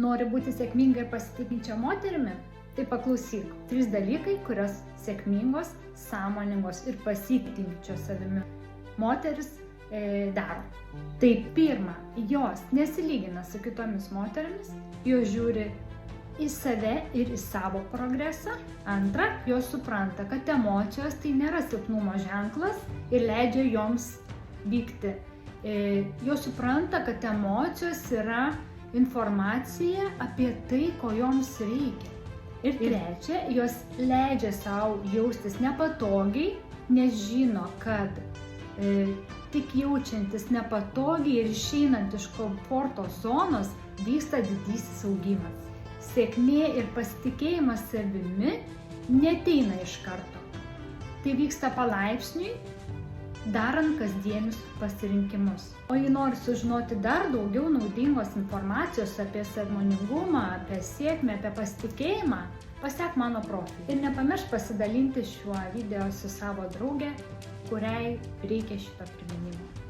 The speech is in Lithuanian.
Nori būti sėkminga ir pasitikinčia moterimi? Tai paklausyk. 3 dalykai, kurios sėkmingos, sąmoningos ir pasitikinčios savimi moteris daro. Tai pirma, jos nesilygina su kitomis moterimis, jos žiūri į save ir į savo progresą. Antra, jos supranta, kad emocijos tai nėra silpnumo ženklas ir leidžia joms vykti. Jos supranta, kad emocijos yra informacija apie tai, ko joms reikia. Ir trečia, jos leidžia savo jaustis nepatogiai, nes žino, kad tik jaučiantis nepatogiai ir išeinant iš komforto zonos vyksta didysis augimas. Sėkmė ir pasitikėjimas savimi neateina iš karto. Tai vyksta palaipsniui, darant kasdienius pasirinkimus. O jei nori sužinoti dar daugiau naudingos informacijos apie sąmoningumą, apie sėkmę, apie pasitikėjimą, pasek mano profilį. Ir nepamiršk pasidalinti šiuo video su savo drauge, kuriai reikia šito priminimo.